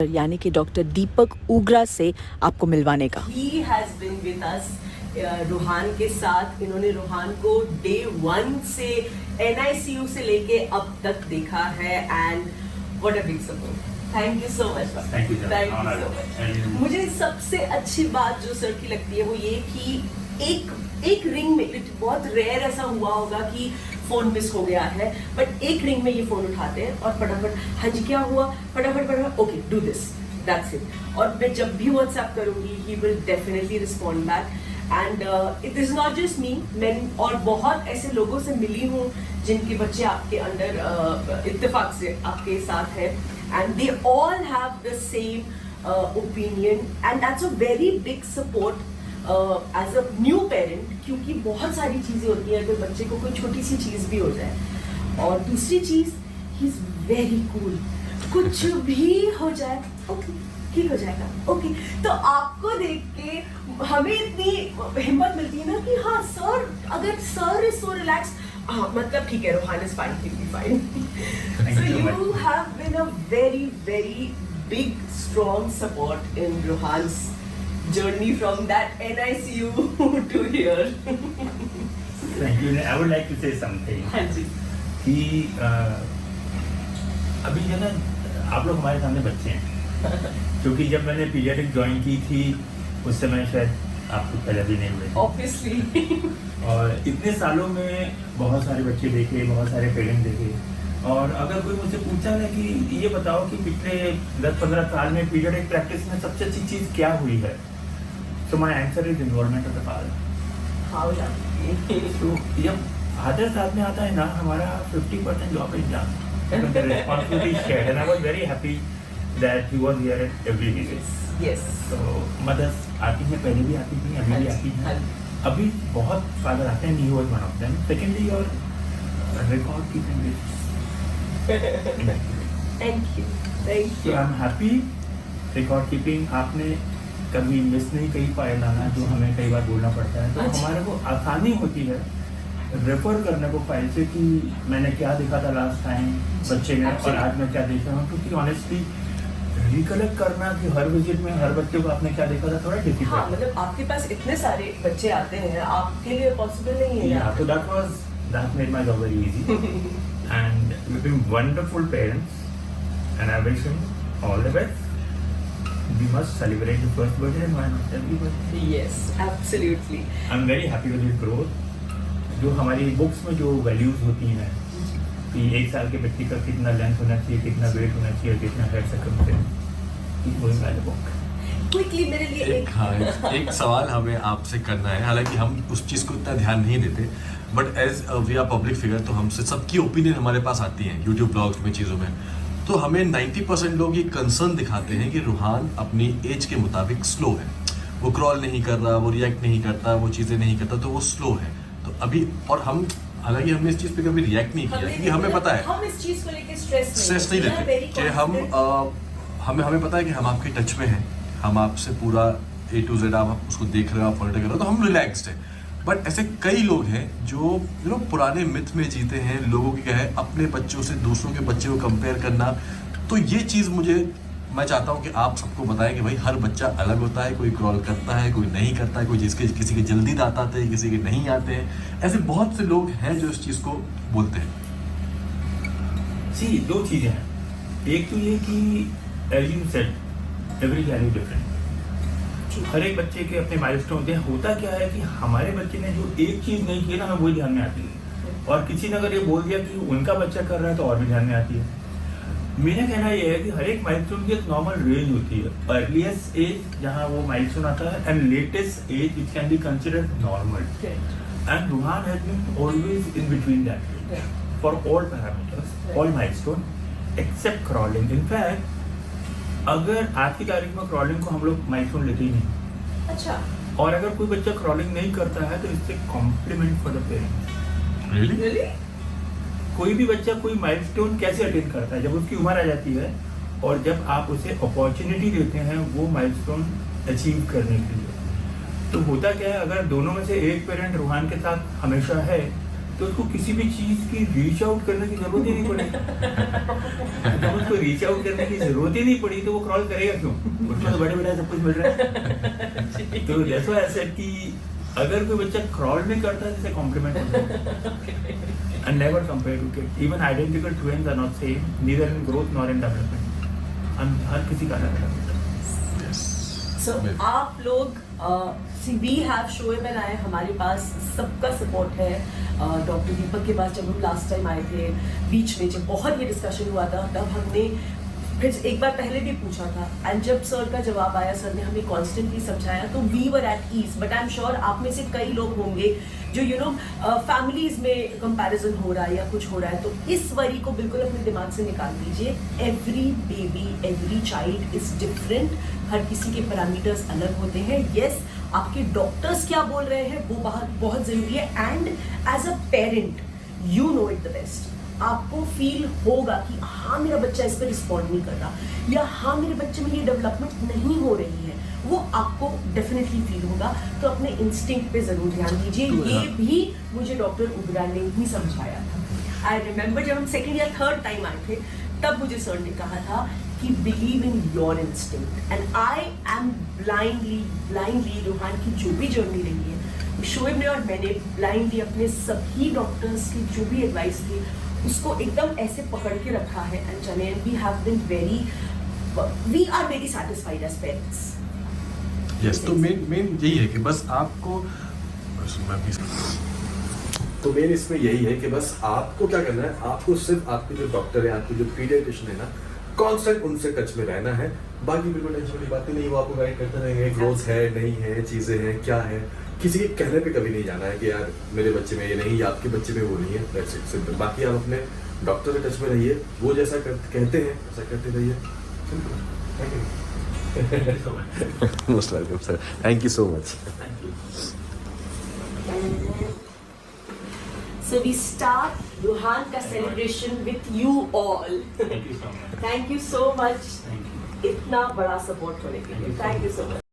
यानी कि डॉक्टर दीपक उग्रा से आपको मिलवाने का। He has been with us, Ruhaan के साथ। इन्होंने रूहान को डे 1 से NICU से लेके अब तक देखा है and what a big support. Thank you so much. Thank you so much. मुझे सबसे अच्छी बात जो सर की लगती है वो ये कि एक रिंग में, बहुत रेयर ऐसा हुआ होगा कि फोन मिस हो गया है, बट एक रिंग में ये फोन उठाते हैं और फटाफट हाँ जी क्या हुआ, फटाफट okay do this, that's it. और मैं जब भी व्हाट्सएप करूंगी he will definitely respond back and it is not just me, मैं और बहुत ऐसे लोगों से मिली हूँ जिनके बच्चे आपके अंडर इत्तेफाक से आपके साथ है and they all have the same opinion and that's a very big support as a new parent, क्योंकि बहुत सारी चीज़ें होती हैं, अगर बच्चे को कोई छोटी सी चीज़ भी हो जाए। और दूसरी चीज़, ही इज़ वेरी कूल, कुछ भी हो जाए ओके ठीक हो जाएगा ओके। तो आपको देख के हमें इतनी हिम्मत मिलती है ना कि हाँ सर, अगर सर इज सो रिलैक्स, हाँ मतलब ठीक है, Ruhaan is fine, will be fine. So you have been a very very big strong support in Ruhaan's journey from that NICU to here. Thank you. I would like to say something. हाँ जी। कि अभी जो ना आप लोग हमारे सामने बच्चे हैं, क्योंकि जब मैंने पीडियाट्रिक ज्वाइन की थी उस समय शायद आपको पहले भी नहीं हुए थे। Obviously. और इतने सालों में बहुत सारे बच्चे देखे, बहुत सारे पेरेंट देखे, और अगर कोई मुझसे पूछा ना कि ये बताओ कि पिछले 10-15 साल में पीडियाट्रिक प्रैक्टिस में सबसे अच्छी चीज़ क्या हुई है, so my answer is involvement of the father. How lovely. तो जब फादर साथ में आता है ना, हमारा 50% job is done, the responsibility is shared, and I was very happy that he was here at every visit. Yes. So mothers आती हैं, पहले भी आती थी, अभी भी आती हैं, अभी बहुत फादर आते हैं, he was one of them. Secondly, your record keeping is Thank you. Thank so you. I'm happy. record keeping आपने कभी मिस नहीं कहीं पाया लाना, जो हमें कई बार बोलना पड़ता है, तो हमारे को आसानी होती है रेफर करने को फाइल से कि मैंने क्या देखा था लास्ट टाइम बच्चे में और आज मैं क्या देख रहा हूँ, क्योंकि ऑनेस्टली रिकलेक्ट करना कि हर विजिट में हर बच्चे को आपने क्या देखा था थोड़ा डिफिकल्ट। हाँ, मतलब आपके पास इतने सारे बच्चे आते हैं, आपके लिए पॉसिबल नहीं है। Yeah, so that made my job very easy and we've been wonderful parents and I wish him all the best. We must celebrate the first birthday and why not every birthday? Yes, absolutely. I'm very happy with his growth. जो हमारी books में जो values होती हैं कि 1 साल के बच्चे का कितना लेंथ होना चाहिए, कितना वेट होना चाहिए, कितना हेड सर्कमफ्रेंस, वो वाला बुक। क्विकली मेरे लिए एक सवाल हमें आपसे करना है, हालांकि हम उस चीज़ को इतना ध्यान नहीं देते, but as we are public figure तो हमसे सबकी ओपिनियन हमारे पास आती है यूट्यूब ब्लॉग्स में, चीज़ों में, तो हमें 90% लोग ये कंसर्न दिखाते हैं कि रूहान अपनी एज के मुताबिक स्लो है, वो क्रॉल नहीं कर रहा, वो रिएक्ट नहीं करता, वो चीज़ें नहीं करता, तो वो स्लो है। तो अभी और हम, हालांकि हमने इस चीज़ पे कभी रिएक्ट नहीं किया क्योंकि हमें पता है, हम इस चीज़ को लेके स्ट्रेस नहीं लेते कि हमें पता है कि हम आपके टच में हैं, हम आपसे पूरा A to Z आप उसको देख रहे हो, आप फॉलो कर रहे हो, तो हम रिलैक्स्ड हैं। बट ऐसे कई लोग हैं जो पुराने मिथ में जीते हैं, लोगों की क्या है अपने बच्चों से दूसरों के बच्चे को कंपेयर करना। तो ये चीज़ मैं चाहता हूँ कि आप सबको बताएं कि भाई हर बच्चा अलग होता है, कोई क्रॉल करता है, कोई नहीं करता है, कोई किसी के जल्दी दांत आते हैं, किसी के नहीं आते हैं, ऐसे बहुत से लोग हैं जो इस चीज़ को बोलते हैं। सी 2 चीज़ें हैं, एक तो ये कि as you said every child is different, हर एक बच्चे के अपने माइलस्टोन होते हैं। होता क्या है कि हमारे बच्चे ने जो एक चीज़ नहीं की ना, हमें वही ध्यान में आती है, और किसी ने अगर ये बोल दिया कि उनका बच्चा कर रहा है तो और भी ध्यान में आती है। मेरा कहना ये है कि हर एक माइलस्टोन की एक नॉर्मल रेंज होती है, अर्लीस्ट एज जहाँ वो माइलस्टोन आता है and latest age which can be considered normal, and Ruhan has been always in between that for all parameters, all milestone except crawling. In fact अगर आज की तारीख में क्रॉलिंग को हम लोग माइलस्टोन लेते ही नहीं। अच्छा। और अगर कोई बच्चा क्रॉलिंग नहीं करता है तो इससे complement for the parents. Really? कोई भी बच्चा कोई माइलस्टोन कैसे अटेन करता है, जब उसकी उम्र आ जाती है और जब आप उसे अपॉर्चुनिटी देते हैं वो माइलस्टोन अचीव करने के लिए। तो होता क्या है, अगर दोनों में से एक पेरेंट रूहान के साथ हमेशा है तो उसको किसी भी चीज की रीच आउट करने की जरूरत ही नहीं पड़ेगी। जब उसको रीच आउट करने की जरूरत ही नहीं पड़ी तो वो क्रॉल करेगा क्यों? उसमें तो बड़े बड़े सब कुछ मिल रहा है। तो दैट्स व्हाई आई सेड कि अगर कोई बच्चा क्रॉल नहीं करता है जैसे कॉम्प्लीमेंट होता है। And never compare to kids. Even identical twins are not same, neither in growth nor in development. हर किसी का अलग अलग होता है। Yes. So Amazing. आप लोग we have Shoaib and I, हमारे पास सबका सपोर्ट है। डॉक्टर दीपक के पास जब हम लास्ट टाइम आए थे, बीच में जब बहुत ये डिस्कशन हुआ था, तब हमने फिर एक बार पहले भी पूछा था, एंड जब सर का जवाब आया, सर ने हमें कॉन्स्टेंटली समझाया, तो we were at ease. But I am sure आप में से कई लोग होंगे जो फैमिलीज में कंपैरिजन हो रहा है या कुछ हो रहा है, तो इस वरी को बिल्कुल अपने दिमाग से निकाल दीजिए। Every baby, every child is different. हर किसी के पैरामीटर्स अलग होते हैं। यस, आपके डॉक्टर्स क्या बोल रहे हैं वो बहुत जरूरी है, and as a parent you know it the best. आपको फील होगा कि हाँ मेरा बच्चा इस पर रिस्पॉन्ड नहीं कर रहा, या हाँ मेरे बच्चे में ये डेवलपमेंट नहीं हो रही है, वो आपको डेफिनेटली फील होगा। तो अपने इंस्टिंक्ट पे जरूर ध्यान दीजिए। ये भी मुझे डॉक्टर उबरा ने ही समझाया था। आई रिमेम्बर जब हम सेकेंड या थर्ड टाइम आए थे, तब मुझे सर ने कहा था कि believe in your instinct, and I am blindly Ruhan की जो भी जर्नी रही है, शोएब ने और मैंने ब्लाइंडली अपने सभी डॉक्टर्स की जो भी एडवाइस थी उसको एकदम ऐसे पकड़ के रखा है। एंड चले, we are very satisfied as parents. Yes, तो मेन यही है कि बस आपको तो मेन इसमें यही है कि बस आपको क्या करना है, आपको सिर्फ आपके जो डॉक्टर है, आपके जो पीडियाट्रिशियन है ना, कांस्टेंट उनसे टच में रहना है। बाकी बिल्कुल टेंशन वाली बातें नहीं, वो आपको गाइड करते रहेंगे, ग्रोथ है नहीं है, चीज़ें हैं क्या है। किसी के कहने पे कभी नहीं जाना है कि यार मेरे बच्चे में ये नहीं या आपके बच्चे में वो नहीं है। That's it, simple. बाकी आप अपने डॉक्टर के टच में रहिए, वो जैसा कहते हैं वैसा करते रहिए। Simple. Thank you so much. Most welcome sir, thank you so much. Thank you. So we start Ruhan ka celebration with you all. Thank you so much. Thank you so much. Thank you. इतना बड़ा support होने के लिए। Thank you so much.